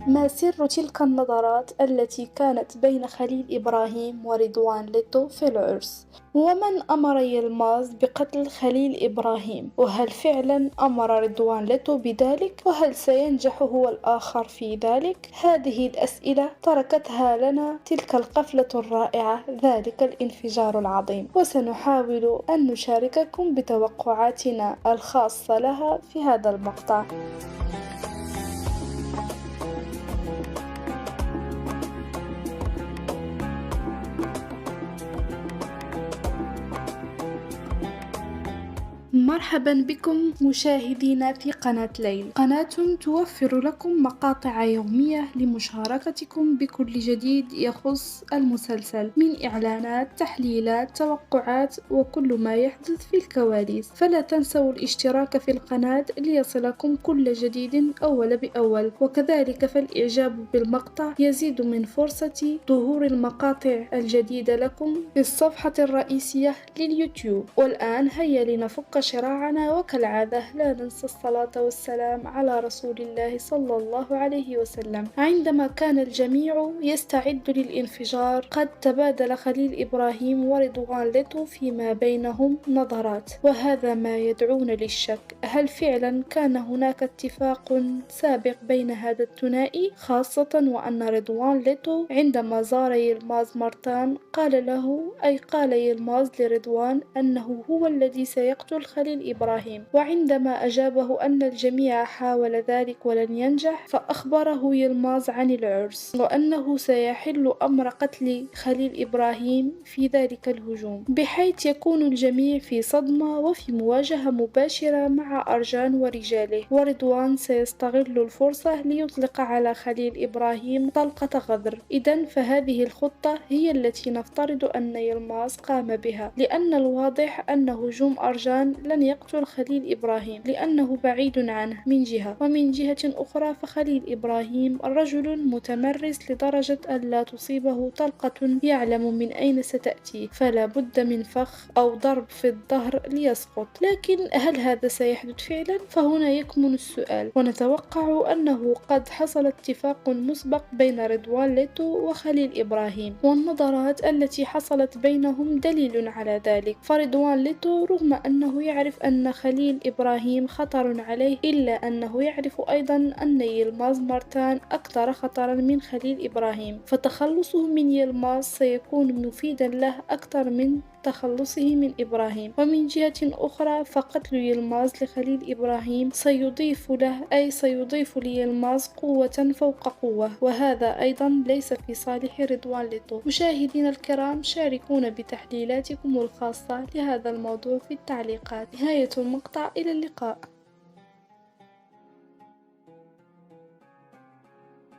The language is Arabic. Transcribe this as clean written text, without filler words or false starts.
ما سر تلك النظرات التي كانت بين خليل إبراهيم ورضوان ليتو في العرس؟ ومن أمر يلماز بقتل خليل إبراهيم؟ وهل فعلا أمر رضوان ليتو بذلك؟ وهل سينجح هو الآخر في ذلك؟ هذه الأسئلة تركتها لنا تلك القفلة الرائعة، ذلك الانفجار العظيم، وسنحاول أن نشارككم بتوقعاتنا الخاصة لها في هذا المقطع. مرحبا بكم مشاهدينا في قناة ليل، قناة توفر لكم مقاطع يومية لمشاركتكم بكل جديد يخص المسلسل من إعلانات، تحليلات، توقعات وكل ما يحدث في الكواليس. فلا تنسوا الاشتراك في القناة ليصلكم كل جديد أول بأول، وكذلك فالإعجاب بالمقطع يزيد من فرصة ظهور المقاطع الجديدة لكم في الصفحة الرئيسية لليوتيوب. والآن هيا لنفك شراعنا، وكالعادة لا ننسى الصلاة والسلام على رسول الله صلى الله عليه وسلم. عندما كان الجميع يستعد للانفجار، قد تبادل خليل إبراهيم ورضوان ليتو فيما بينهم نظرات، وهذا ما يدعونا للشك. هل فعلا كان هناك اتفاق سابق بين هذا الثنائي، خاصة وأن رضوان ليتو عندما زار يلماز مرتان قال يلماز لرضوان أنه هو الذي سيقتل خليل إبراهيم، وعندما أجابه أن الجميع حاول ذلك ولن ينجح، فأخبره يلماز عن العرس وأنه سيحل أمر قتل خليل إبراهيم في ذلك الهجوم، بحيث يكون الجميع في صدمة وفي مواجهة مباشرة مع أرجان ورجاله، ورضوان سيستغل الفرصة ليطلق على خليل إبراهيم طلقة غدر. إذن فهذه الخطة هي التي نفترض أن يلماز قام بها، لأن الواضح أن هجوم أرجان لن يقتل خليل إبراهيم لأنه بعيد عنه من جهة، ومن جهة أخرى فخليل إبراهيم رجل متمرس لدرجة أن لا تصيبه طلقة يعلم من أين ستأتي، فلا بد من فخ أو ضرب في الظهر ليسقط. لكن هل هذا سيحدث فعلا؟ فهنا يكمن السؤال، ونتوقع أنه قد حصل اتفاق مسبق بين رضوان ليتو وخليل إبراهيم، والنظرات التي حصلت بينهم دليل على ذلك. فرضوان ليتو رغم أنه يعرف أن خليل إبراهيم خطر عليه، إلا أنه يعرف أيضا أن يلماز مرتان أكثر خطرا من خليل إبراهيم، فتخلصه من يلماز سيكون مفيدا له أكثر من تخلصه من إبراهيم. ومن جهة أخرى فقتل يلماز لخليل إبراهيم سيضيف ليلماز قوة فوق قوة، وهذا أيضا ليس في صالح رضوان ليتو. مشاهدينا الكرام، شاركونا بتحليلاتكم الخاصة لهذا الموضوع في التعليقات. نهاية المقطع، إلى اللقاء.